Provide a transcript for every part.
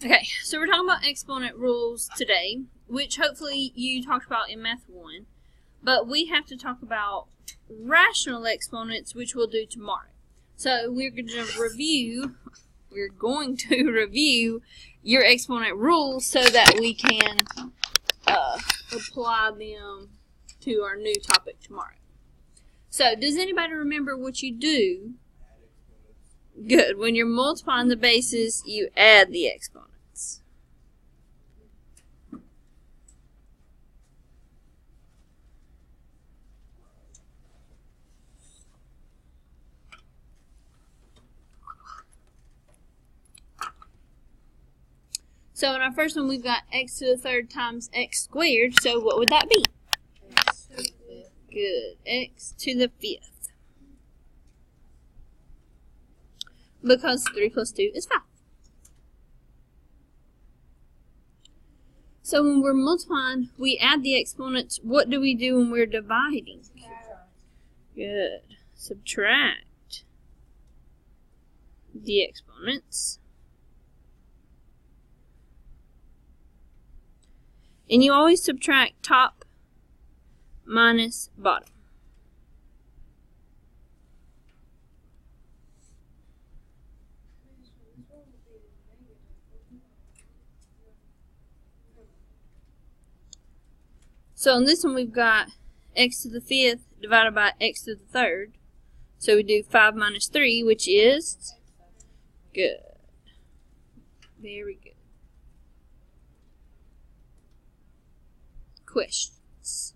Okay, so we're talking about exponent rules today, which hopefully you talked about in Math 1. But we have to talk about rational exponents, which we'll do tomorrow. So we're going to review your exponent rules so that we can apply them to our new topic tomorrow. So, does anybody remember what you do? Good. When you're multiplying the bases, you add the exponents. So in our first one, we've got x to the third times x squared. So what would that be? X to the fifth. Good. X to the fifth. Because 3 plus 2 is 5. So when we're multiplying, we add the exponents. What do we do when we're dividing? Good. Subtract the exponents. And you always subtract top minus bottom. So in this one we've got x to the fifth divided by x to the third. So we do 5 minus 3, which is good. Very good. Questions?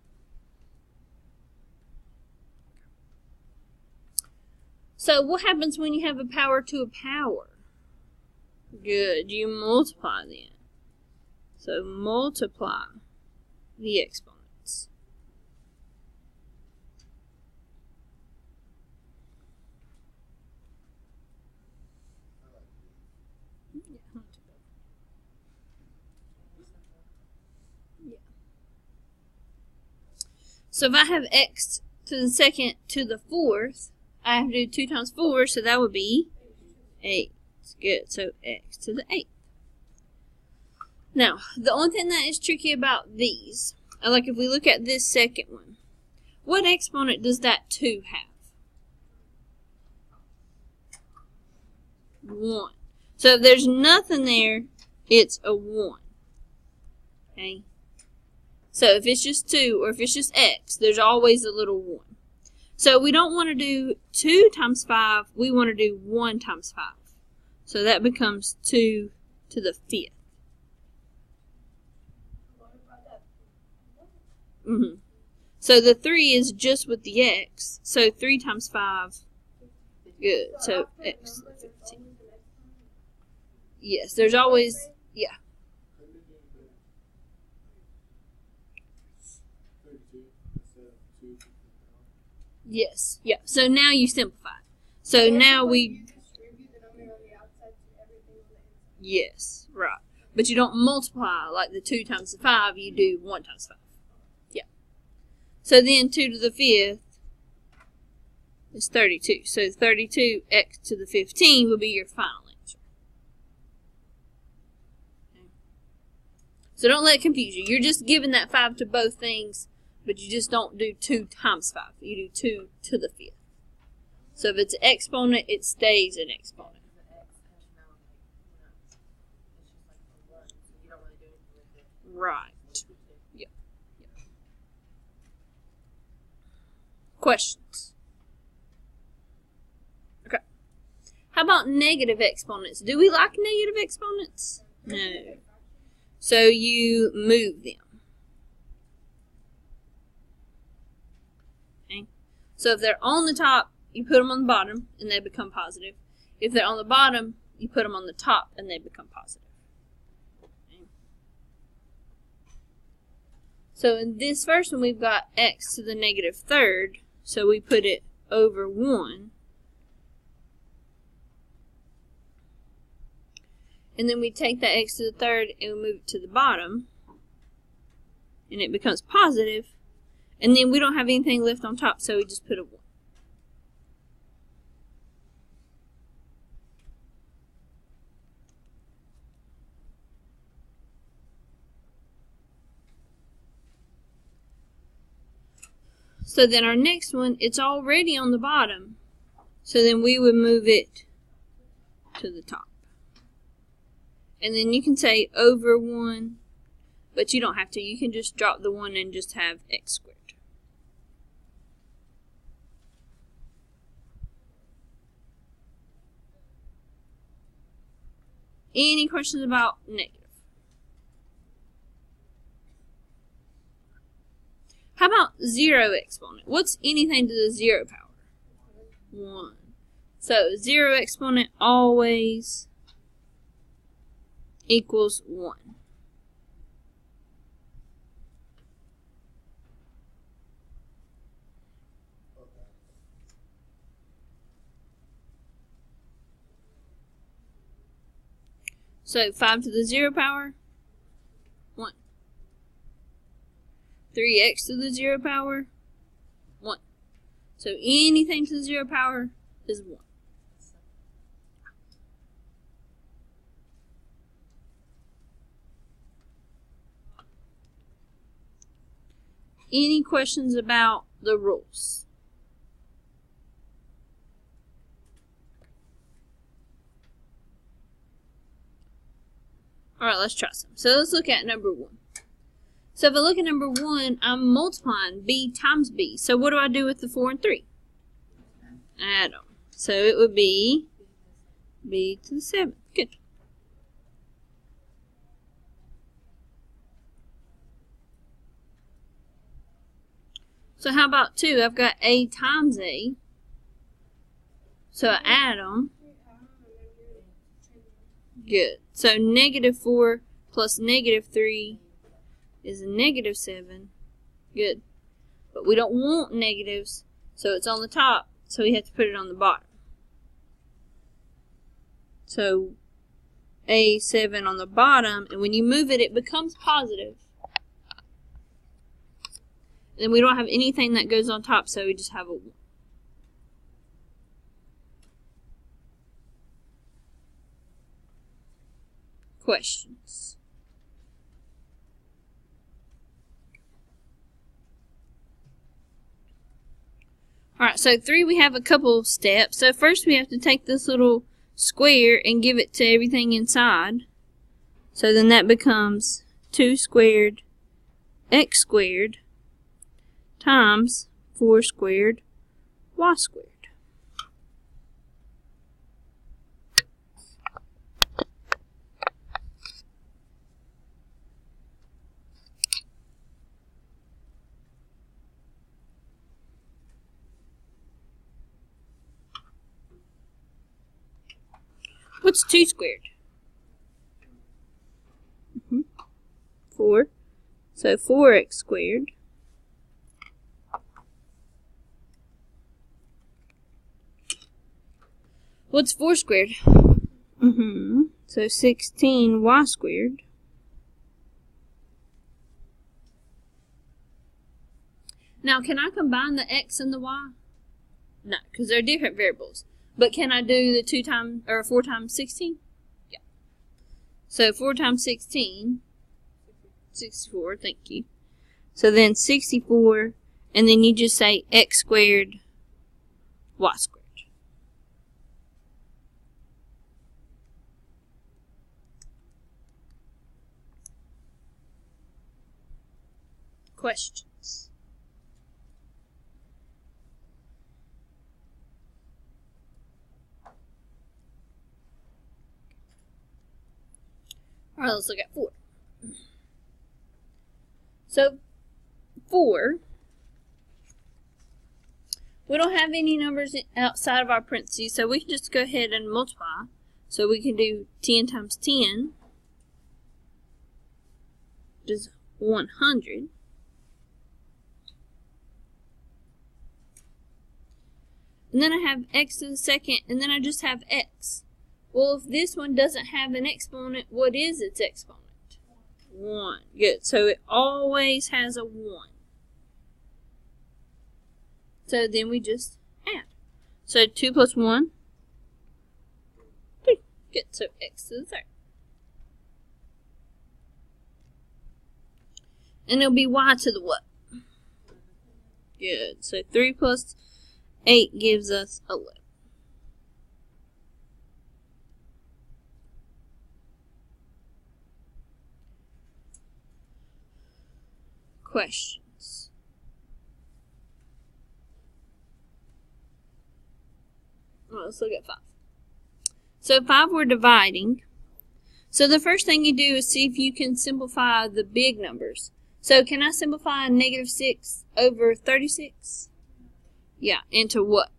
So what happens when you have a power to a power? Good. You multiply then. So multiply the exponents. So if I have x to the second to the fourth, I have to do 2 times 4, so that would be 8. Good. So x to the 8th. Now, the only thing that is tricky about these, like if we look at this second one, what exponent does that 2 have? 1. So if there's nothing there, it's a 1. Okay? So if it's just 2 or if it's just x, there's always a little 1. So we don't want to do 2 times 5, we want to do 1 times 5. So that becomes 2 to the 5th. So the 3 is just with the x, so 3 times 5, good, so x to the 15. Yes, there's always, yeah. Yes, yeah. So now you simplify. So now we. Yes, right. But you don't multiply like the 2 times the 5, you do 1 times 5. Yeah. So then 2 to the 5th is 32. So 32x to the 15 will be your final answer. Okay. So don't let it confuse you. You're just giving that 5 to both things. But you just don't do 2 times 5. You do 2 to the 5th. So if it's an exponent, it stays an exponent. Right. Yep. Questions? Okay. How about negative exponents? Do we like negative exponents? No. So you move them. So if they're on the top, you put them on the bottom, and they become positive. If they're on the bottom, you put them on the top, and they become positive. Okay. So in this first one, we've got x to the negative third, so we put it over 1. And then we take that x to the third, and we move it to the bottom, and it becomes positive. And then we don't have anything left on top, so we just put a 1. So then our next one, it's already on the bottom. So then we would move it to the top. And then you can say over 1, but you don't have to. You can just drop the 1 and just have x squared. Any questions about negative? How about 0 exponent? What's anything to the 0 power? 1. So 0 exponent always equals 1. So 5 to the 0 power, 1. 3x to the 0 power, 1. So anything to the 0 power is 1. Any questions about the rules? Alright, let's try some. So let's look at number 1. So if I look at number 1, I'm multiplying b times b. So what do I do with the 4 and 3? Add them. So it would be b to the 7. Good. So how about 2? I've got a times a. So I add them. Good. So negative 4 plus negative 3 is a negative 7. Good. But we don't want negatives, so it's on the top, so we have to put it on the bottom. So a7 on the bottom, and when you move it, it becomes positive. And we don't have anything that goes on top, so we just have a 1. Questions? Alright, so 3 we have a couple steps. So first we have to take this little square and give it to everything inside. So then that becomes 2 squared x squared times 4 squared y squared. What's 2 squared? 4. So 4x squared. What's 4 squared? So 16y squared. Now, can I combine the x and the y? No, because they're different variables. But can I do the 4 times 16? Yeah. So 4 times 16, 64, thank you. So then 64, and then you just say x squared, y squared. Questions? Alright, let's look at 4. So 4, we don't have any numbers outside of our parentheses, so we can just go ahead and multiply. So we can do 10 times 10, which is 100. And then I have x to the second, and then I just have x. Well, if this one doesn't have an exponent, what is its exponent? 1. Good. So it always has a 1. So then we just add. So 2 plus 1, 3. Good. So x to the third. And it'll be y to the what? Good. So 3 plus 8 gives us 11. Questions? Well, let's look at 5. So 5 we're dividing. So the first thing you do is see if you can simplify the big numbers. So can I simplify negative 6 over 36? Yeah, into what?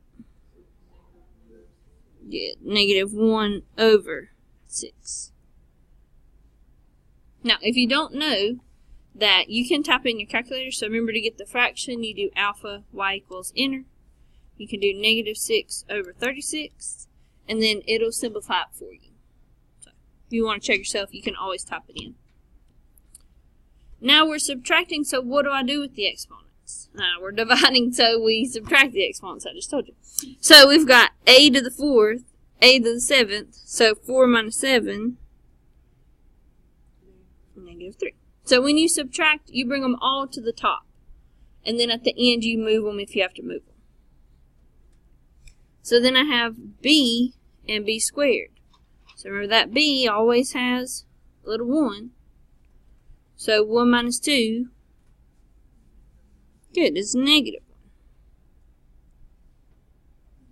Yeah, negative 1 over 6. Now, if you don't know that, you can type in your calculator. So remember, to get the fraction, you do alpha y equals inner. You can do negative 6 over 36, and then it'll simplify it for you. So if you want to check yourself, you can always type it in. Now we're subtracting, so what do I do with the exponents? We're dividing, so we subtract the exponents, I just told you. So we've got a to the 4th, a to the 7th, so 4 minus 7, negative 3. So when you subtract, you bring them all to the top. And then at the end, you move them if you have to move them. So then I have b and b squared. So remember that b always has a little 1. So 1 minus 2, good, is negative 1.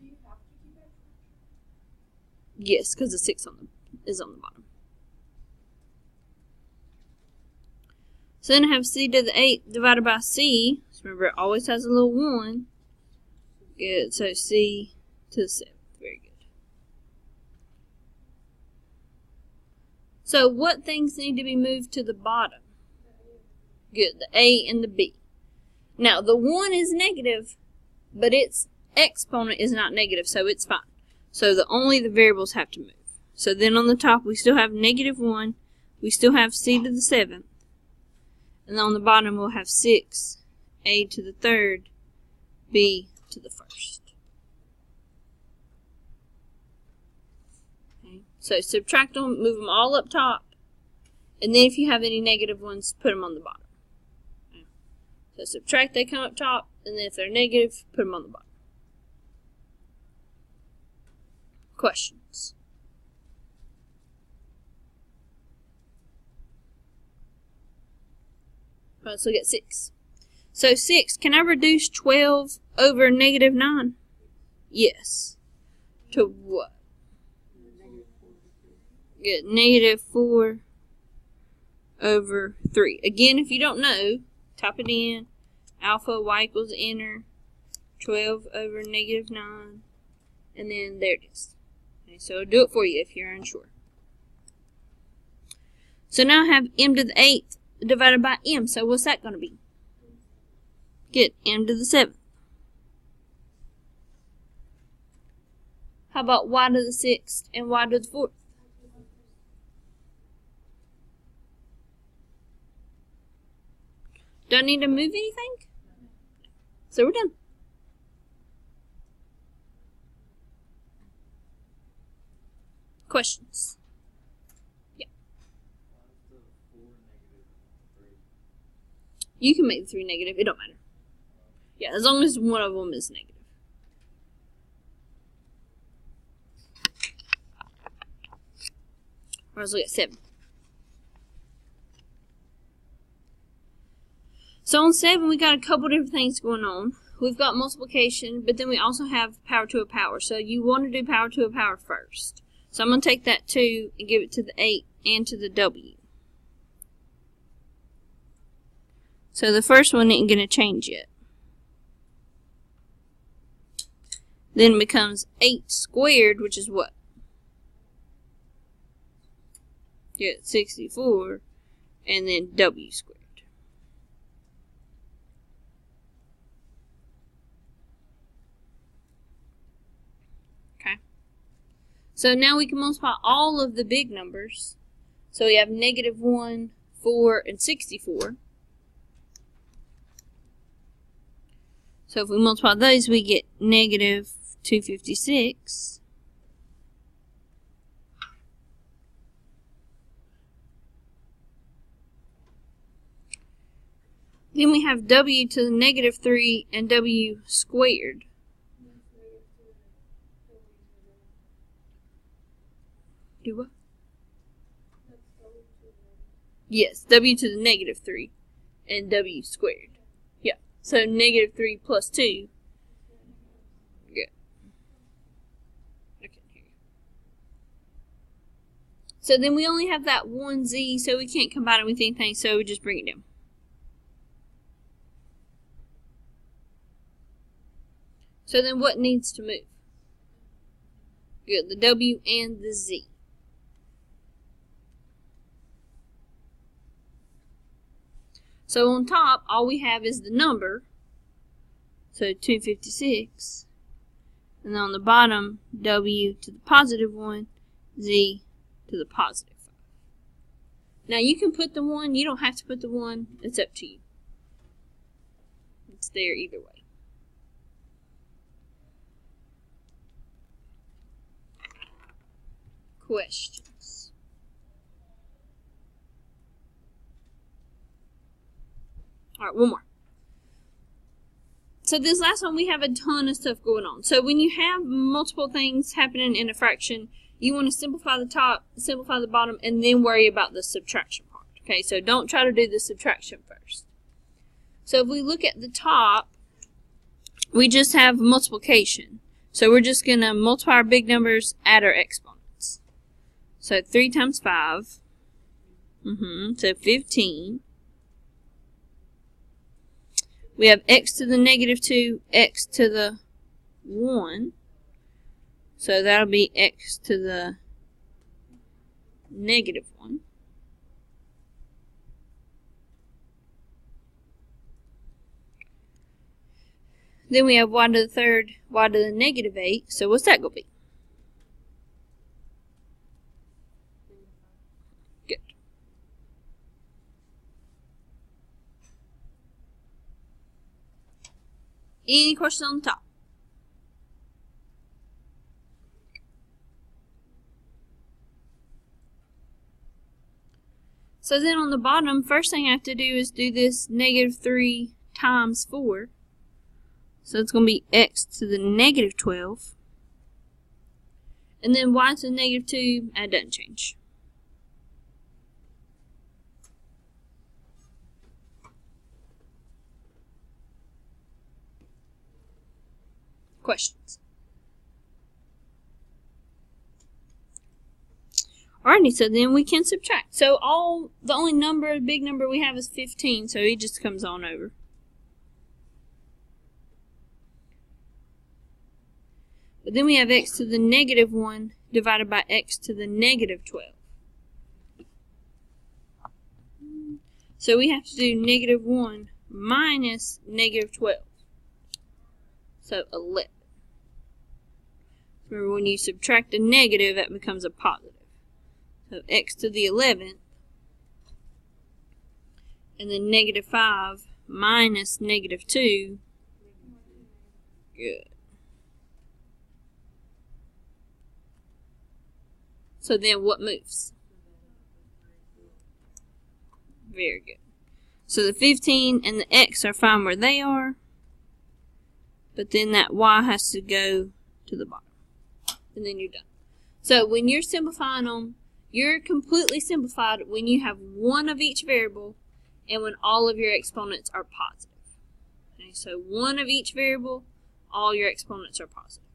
Do you have to keep it? Yes, because the 6 is on the bottom. So then I have c to the 8th divided by c. So remember, it always has a little 1. Good, so c to the 7th. Very good. So what things need to be moved to the bottom? Good, the a and the b. Now, the 1 is negative, but its exponent is not negative, so it's fine. So only the variables have to move. So then on the top, we still have negative 1. We still have c to the 7th. And then on the bottom, we'll have 6, a to the 3rd, b to the 1st. Okay. So subtract them, move them all up top. And then if you have any negative ones, put them on the bottom. Okay. So subtract, they come up top. And then if they're negative, put them on the bottom. Questions? Let's look at 6. So 6, can I reduce 12 over negative 9? Yes. To what? Good. Negative 4 over 3. Again, if you don't know, type it in. Alpha y equals inner 12 over negative 9. And then there it is. Okay, so I'll do it for you if you're unsure. So now I have m to the 8th divided by m. So what's that going to be? Good. M to the 7th. How about y to the 6th and y to the 4th? Do I need to move anything? So we're done. Questions? Yeah. You can make the 3 negative. It don't matter. Yeah, as long as one of them is negative. Let's look at 7. So on 7, we got a couple different things going on. We've got multiplication, but then we also have power to a power. So you want to do power to a power first. So I'm going to take that 2 and give it to the 8 and to the w. So the first one ain't going to change yet. Then it becomes 8 squared, which is what? Get 64, and then w squared. Okay. So now we can multiply all of the big numbers. So we have negative 1, 4, and 64. So if we multiply those, we get negative 256. Then we have w to the negative 3 and w squared. Do what? Yes, w to the negative 3 and w squared. Yeah, so negative 3 plus 2. Good. I can hear you. So then we only have that one z, so we can't combine it with anything, so we just bring it down. So then what needs to move? Good, the w and the z. So on top, all we have is the number, so 256, and then on the bottom, w to the positive 1, z to the positive 5. Now you can put the 1, you don't have to put the 1, it's up to you. It's there either way. Questions? Alright, one more. So this last one, we have a ton of stuff going on. So when you have multiple things happening in a fraction, you want to simplify the top, simplify the bottom, and then worry about the subtraction part. Okay, so don't try to do the subtraction first. So if we look at the top, we just have multiplication. So we're just going to multiply our big numbers, add our exponents. So 3 times 5, so 15. We have x to the negative 2, x to the 1. So that'll be x to the negative 1. Then we have y to the third, y to the negative 8. So what's that going to be? Good. Any questions on the top? So then on the bottom, first thing I have to do is do this negative 3 times 4. So it's going to be x to the negative 12. And then y to the negative 2, that doesn't change. Questions? Alrighty, so then we can subtract. So the only big number we have is 15, so it just comes on over. But then we have x to the negative 1 divided by x to the negative 12. So we have to do negative 1 minus negative 12. So 11. Remember, when you subtract a negative, that becomes a positive. So x to the 11th, and then negative 5 minus negative 2. Good. So then what moves? Very good. So the 15 and the x are fine where they are, but then that y has to go to the bottom. And then you're done. So when you're simplifying them, you're completely simplified when you have one of each variable and when all of your exponents are positive. Okay, so one of each variable, all your exponents are positive.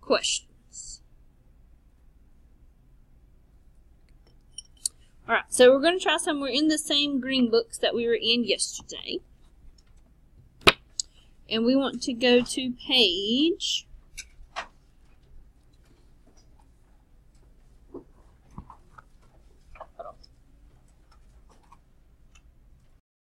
Questions? Alright, so we're going to try some. We're in the same green books that we were in yesterday. And we want to go to page